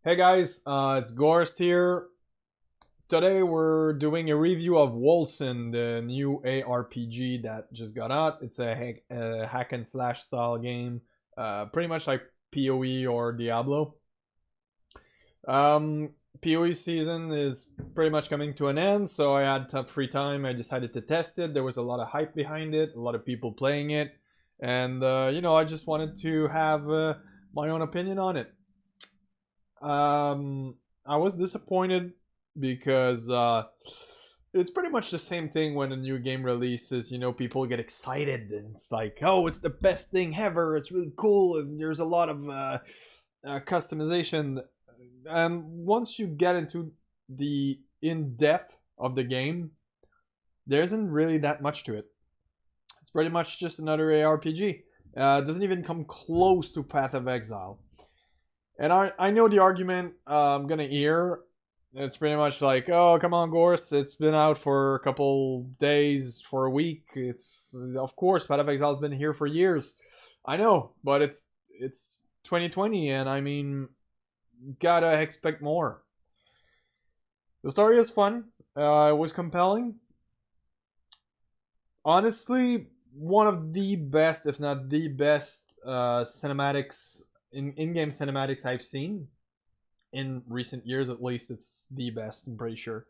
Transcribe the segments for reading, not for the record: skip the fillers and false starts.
Hey guys, it's Gorst here. Today we're doing a review of Wolcen, the new ARPG that just got out. It's a hack and slash style game, pretty much like PoE or Diablo. PoE season is pretty much coming to an end, so I had some free time. I decided to test it. There was a lot of hype behind it, a lot of people playing it, and I just wanted to have my own opinion on it. Um, I was disappointed because it's pretty much the same thing when a new game releases. People get excited and it's like, oh, it's the best thing ever. It's really cool. There's a lot of customization, and once you get into the in depth of the game, there isn't really that much to it. It's pretty much just another ARPG. It doesn't even come close to Path of Exile. And I know the argument I'm gonna hear. It's pretty much like, oh, come on, Gorse. It's been out for a couple days, for a week. It's of course, Path of Exile's been here for years. I know, but it's 2020, and I mean, gotta expect more. The story is fun. It was compelling. Honestly, one of the best, if not the best, cinematics in-game cinematics I've seen in recent years. At least it's the best. I'm pretty sure.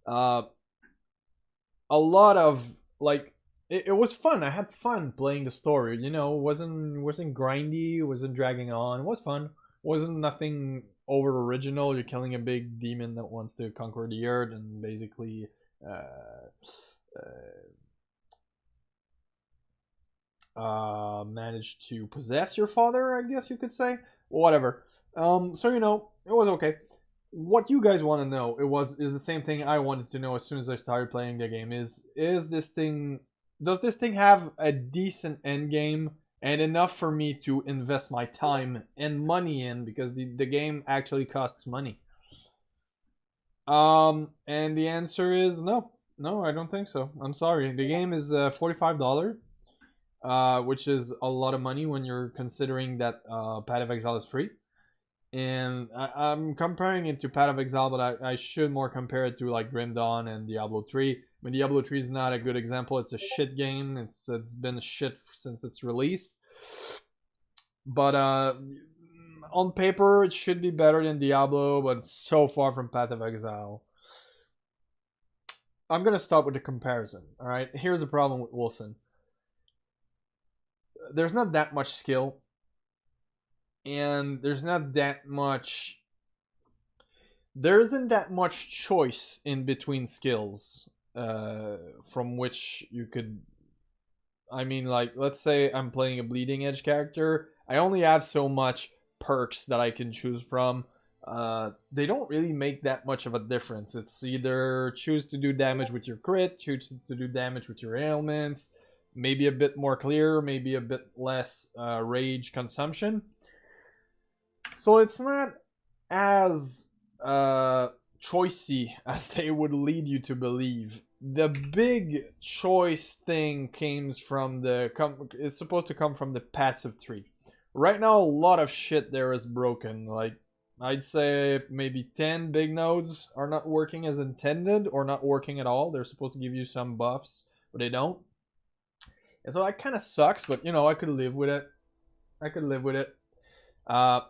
Uh, a lot of like it was fun. I had fun playing the story. It wasn't grindy. It wasn't dragging on. It was fun. It wasn't nothing over original. You're killing a big demon that wants to conquer the earth and basically manage to possess your father, I guess you could say. Whatever. So it was okay. What you guys want to know is the same thing I wanted to know as soon as I started playing the game. Is this thing does this thing have a decent end game and enough for me to invest my time and money in, because the game actually costs money? And the answer is no. No, I don't think so. I'm sorry. The game is $45, which is a lot of money when you're considering that Path of Exile is free. And I'm comparing it to Path of Exile, but I should more compare it to like Grim Dawn and Diablo 3. I mean, Diablo 3 is not a good example. It's a shit game. It's been a shit since its release. But on paper, it should be better than Diablo, but it's so far from Path of Exile. I'm gonna start with the comparison. All right, here's the problem with Wolcen. There's not that much skill, and there isn't that much choice in between skills from which you could. I mean, like, let's say I'm playing a bleeding edge character. I only have so much perks that I can choose from. They don't really make that much of a difference. It's either choose to do damage with your crit, choose to do damage with your ailments, maybe a bit more clear, maybe a bit less rage consumption. So it's not as choicey as they would lead you to believe. The big choice thing is supposed to come from the passive tree. Right now, a lot of shit there is broken. Like, I'd say maybe 10 big nodes are not working as intended or not working at all. They're supposed to give you some buffs, but they don't. And so that kind of sucks, but I could live with it. I could live with it. Uh,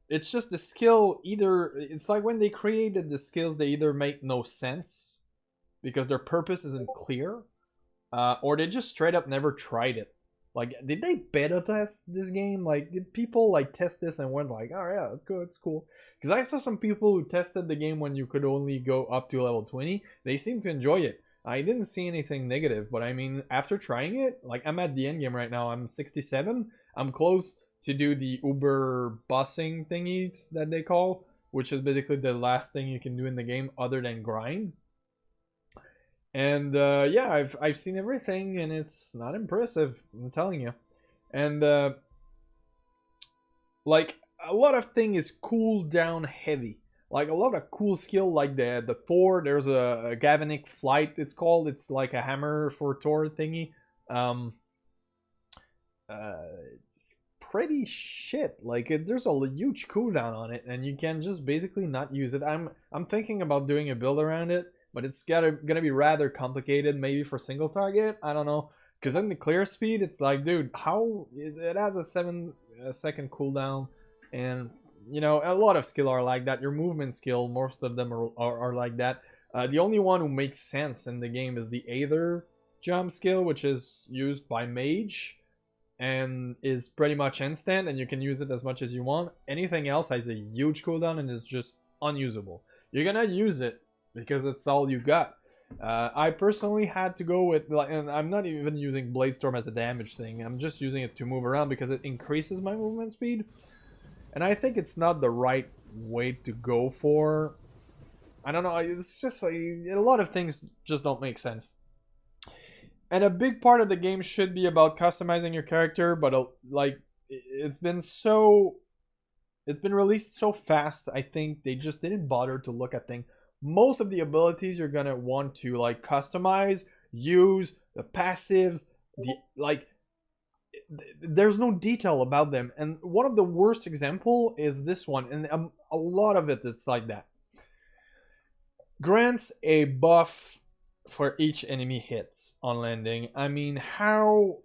it's just the skill, either it's like when they created the skills, they either make no sense because their purpose isn't clear, or they just straight up never tried it. Like, did they beta test this game? Like, did people like test this and went like, oh yeah, it's cool? Because I saw some people who tested the game when you could only go up to level 20. They seem to enjoy it. I didn't see anything negative, but I mean, after trying it, like, I'm at the end game right now. I'm 67. I'm close to do the Uber busing thingies that they call, which is basically the last thing you can do in the game other than grind. And yeah, I've seen everything, and it's not impressive. I'm telling you. And like, a lot of thing is cooldown heavy. Like, a lot of cool skill, like the Thor. There's a Gavinic flight. It's called. It's like a hammer for Thor thingy. It's pretty shit. Like there's a huge cooldown on it, and you can just basically not use it. I'm thinking about doing a build around it, but it's gonna be rather complicated. Maybe for single target, I don't know. Because in the clear speed, it's like, dude, how it has a 7-second cooldown, and you know a lot of skill are like that. Your movement skill, most of them are like that. The only one who makes sense in the game is the Aether jump skill, which is used by mage and is pretty much instant, and you can use it as much as you want. Anything else has a huge cooldown and is just unusable. You're gonna use it because it's all you got. I personally had to go with, and I'm not even using Blade Storm as a damage thing. I'm just using it to move around because it increases my movement speed. And I think it's not the right way to go for. I don't know, it's just like, a lot of things just don't make sense. And a big part of the game should be about customizing your character, but like it's been released so fast. I think they just didn't bother to look at things. Most of the abilities you're gonna want to like customize, use the passives, there's no detail about them. And one of the worst example is this one, and a lot of it is like that. Grants a buff for each enemy hits on landing. I mean, how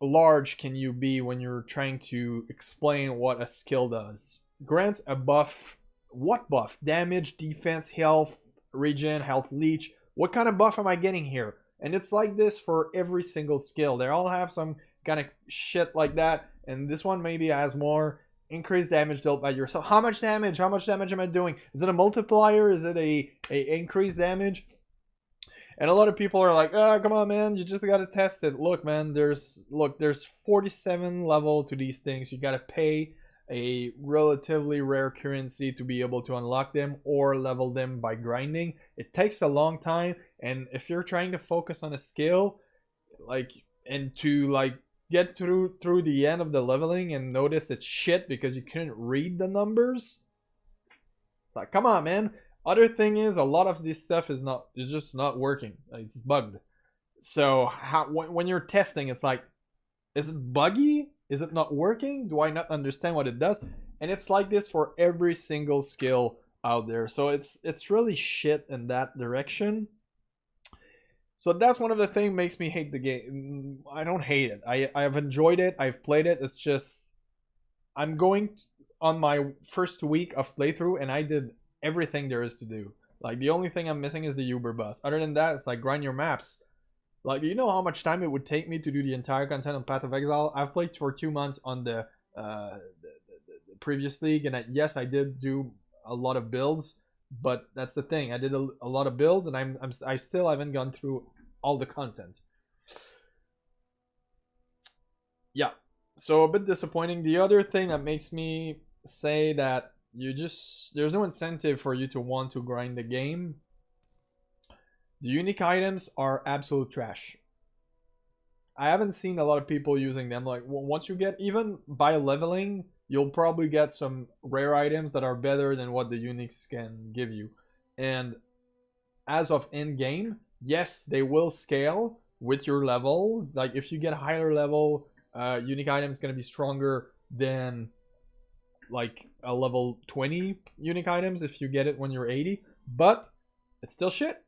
large can you be when you're trying to explain what a skill does? Grants a buff. What buff? Damage, defense, health, regen, health leech. What kind of buff am I getting here? And it's like this for every single skill. They all have some kind of shit like that. And this one maybe has more. Increased damage dealt by yourself. How much damage? How much damage am I doing? Is it a multiplier? Is it a increased damage? And a lot of people are like, oh, come on, man, you just gotta test it. Look, man, there's 47 level to these things. You gotta pay a relatively rare currency to be able to unlock them or level them by grinding. It takes a long time, and if you're trying to focus on a skill, like, and to like get through the end of the leveling and notice it's shit because you couldn't read the numbers, it's like, come on, man. Other thing is, a lot of this stuff is just not working. It's bugged. So when you're testing, it's like, is it buggy? Is it not working? Do I not understand what it does? And it's like this for every single skill out there. So it's really shit in that direction. So that's one of the things makes me hate the game. I don't hate it. I have enjoyed it. I've played it. It's just, I'm going on my first week of playthrough, and I did everything there is to do. Like, the only thing I'm missing is the Uber bus. Other than that, it's like, grind your maps. Like, do you know how much time it would take me to do the entire content on Path of Exile? I've played for 2 months on the previous league, and yes, I did do a lot of builds, but that's the thing. I did a lot of builds, and I still haven't gone through all the content. Yeah, so a bit disappointing. The other thing that makes me say that there's no incentive for you to want to grind the game. The unique items are absolute trash. I haven't seen a lot of people using them. Like, once you get, even by leveling, you'll probably get some rare items that are better than what the uniques can give you. And as of in-game, yes, they will scale with your level. Like, if you get higher level, unique item is going to be stronger than like a level 20 unique items if you get it when you're 80. But it's still shit.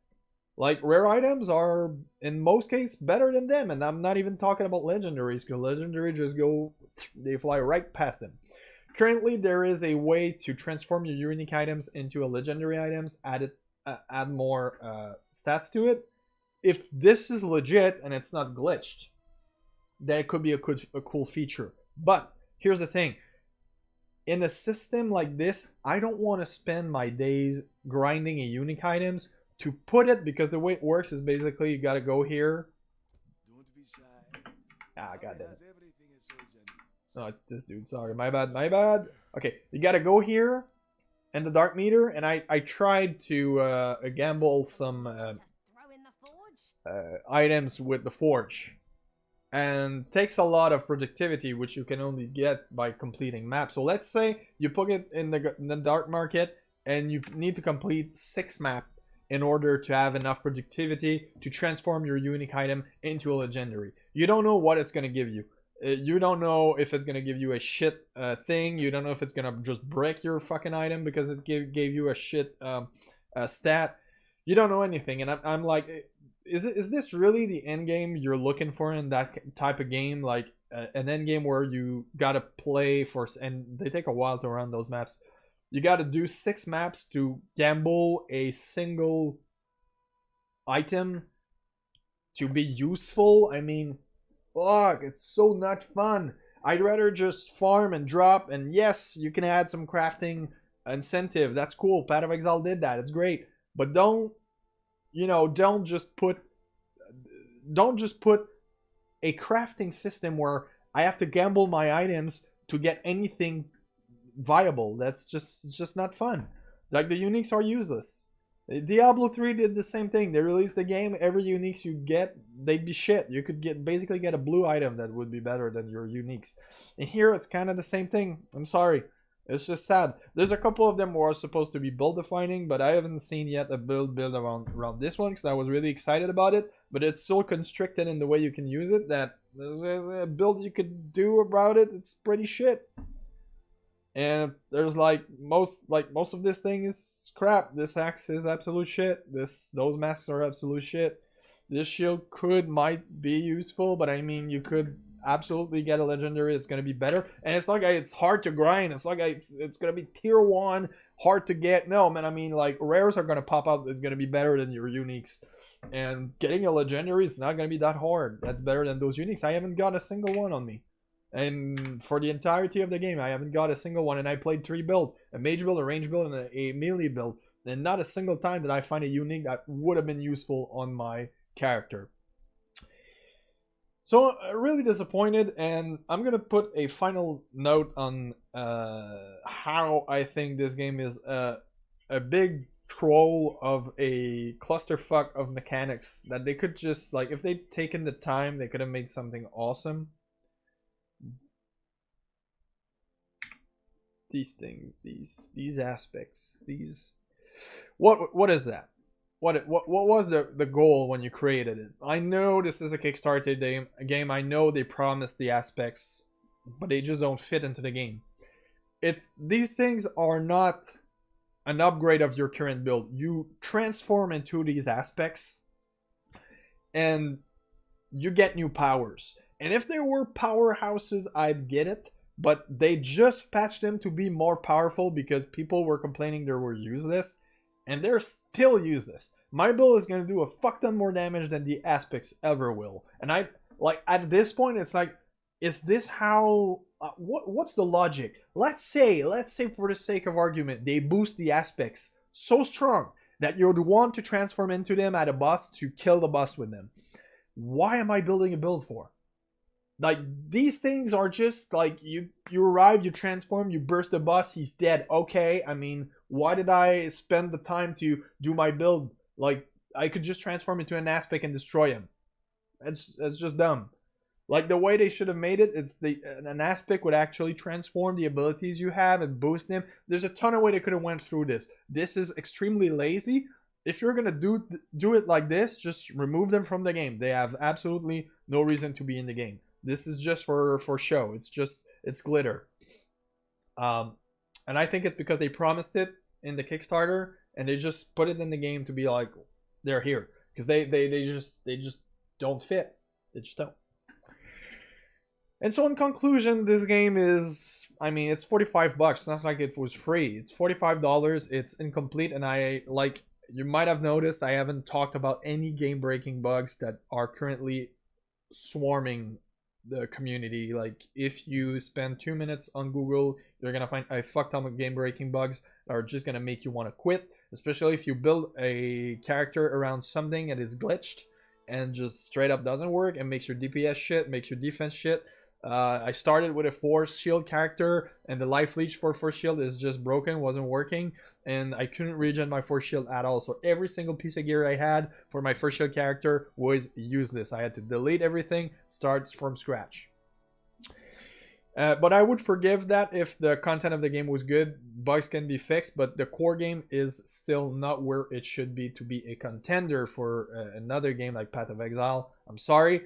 Like, rare items are, in most cases, better than them. And I'm not even talking about legendaries, because legendary just go, they fly right past them. Currently, there is a way to transform your unique items into a legendary items, add more stats to it. If this is legit and it's not glitched, that could be a cool feature. But here's the thing. In a system like this, I don't want to spend my days grinding a unique items to put it, because the way it works is basically you gotta go here. Don't be shy. Ah, goddamn it. Oh, it's this dude. Sorry, my bad. Okay, you gotta go here and the dark meter, and I tried to gamble some items with the forge, and takes a lot of productivity, which you can only get by completing maps. So let's say you put it in the dark market, and you need to complete 6 maps in order to have enough productivity to transform your unique item into a legendary. You don't know what it's going to give you. You don't know if it's gonna give you a shit thing. You don't know if it's gonna just break your fucking item because it gave you a shit stat. You don't know anything, and I'm like, is this really the end game you're looking for in that type of game? Like an end game where you gotta play for, and they take a while to run those maps. You gotta do 6 maps to gamble a single item to be useful. I mean, fuck, it's so not fun. I'd rather just farm and drop, and yes, you can add some crafting incentive. That's cool. Path of Exile did that. It's great. But don't just put a crafting system where I have to gamble my items to get anything viable. That's just not fun. Like, the uniques are useless. Diablo 3 did the same thing. They released the game, every uniques you get, they'd be shit. You could basically get a blue item that would be better than your uniques. And here it's kind of the same thing. I'm sorry. It's just sad. There's a couple of them who are supposed to be build defining, but I haven't seen yet a build around this one because I was really excited about it. But it's so constricted in the way you can use it that there's a build you could do about it. It's pretty shit. And there's most of this thing is crap. This axe is absolute shit. Those masks are absolute shit. This shield might be useful, but I mean, you could absolutely get a legendary that's gonna be better. And it's not like it's hard to grind. It's not like it's gonna be tier 1, hard to get. No, man. I mean, like, rares are gonna pop out. That's gonna be better than your uniques. And getting a legendary is not gonna be that hard. That's better than those uniques. I haven't got a single one on me. And for the entirety of the game, I haven't got a single one, and I played 3 builds. A mage build, a range build, and a melee build. And not a single time did I find a unique that would have been useful on my character. So, really disappointed, and I'm going to put a final note on how I think this game is a big troll of a clusterfuck of mechanics that they could just, like, if they'd taken the time, they could have made something awesome. These things, these aspects, what is that? What was the goal when you created it? I know this is a Kickstarter game. I know they promised the aspects, but they just don't fit into the game. These things are not an upgrade of your current build. You transform into these aspects, and you get new powers. And if there were powerhouses, I'd get it. But they just patched them to be more powerful because people were complaining they were useless. And they're still useless. My build is going to do a fuck ton more damage than the aspects ever will. And at this point, it's like, is this how... what's the logic? Let's say for the sake of argument, they boost the aspects so strong that you'd want to transform into them at a boss to kill the boss with them. Why am I building a build for? Like, these things are just like, you arrive, you transform, you burst the boss, he's dead. Okay, I mean, why did I spend the time to do my build? Like, I could just transform into an aspect and destroy him. That's just dumb. Like, the way they should have made it, it's an aspect would actually transform the abilities you have and boost them. There's a ton of way they could have went through this. This is extremely lazy. If you're gonna do it like this, just remove them from the game. They have absolutely no reason to be in the game. This is just for show. It's glitter. And I think it's because they promised it in the Kickstarter and they just put it in the game to be like, they're here. Because they just don't fit. They just don't. And so in conclusion, this game is, I mean, it's $45. It's not like it was free. It's $45. It's incomplete, and you might have noticed, I haven't talked about any game-breaking bugs that are currently swarming the community. Like, if you spend 2 minutes on Google, you're gonna find a fuck ton of game-breaking bugs that are just gonna make you want to quit, especially if you build a character around something that is glitched and just straight up doesn't work and makes your DPS shit, makes your defense shit. I started with a force shield character, and the life leech for force shield is just broken, wasn't working, and I couldn't regen my force shield at all. So every single piece of gear I had for my force shield character was useless. I had to delete everything, start from scratch. But I would forgive that if the content of the game was good. Bugs can be fixed, but the core game is still not where it should be to be a contender for another game like Path of Exile. I'm sorry.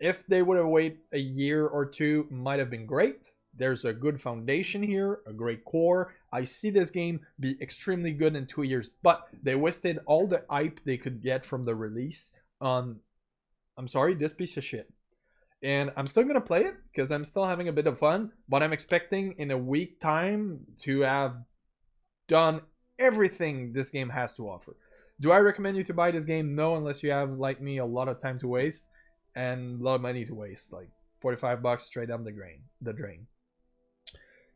If they would have waited a year or two, might have been great. There's a good foundation here, a great core. I see this game be extremely good in 2 years, but they wasted all the hype they could get from the release on, I'm sorry, this piece of shit. And I'm still gonna play it because I'm still having a bit of fun, but I'm expecting in a week time to have done everything this game has to offer. Do I recommend you to buy this game? No, unless you have, like me, a lot of time to waste and a lot of money to waste, like $45 straight down the drain.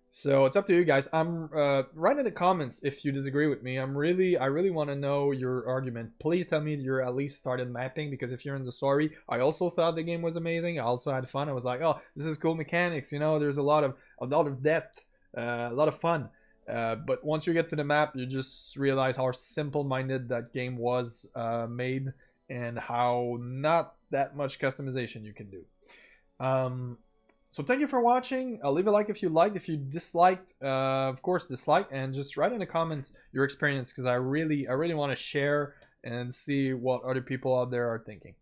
So it's up to you guys. I'm write in the comments if you disagree with me. I really want to know your argument. Please tell me you're at least started mapping, because if you're in the story, I also thought the game was amazing. I also had fun. I was like, oh, this is cool mechanics. You know, there's a lot of depth, a lot of fun. But once you get to the map, you just realize how simple-minded that game was made, and how not that much customization you can do. So thank you for watching. Leave a like if you liked. If you disliked, of course dislike, and just write in the comments your experience, because I really want to share and see what other people out there are thinking.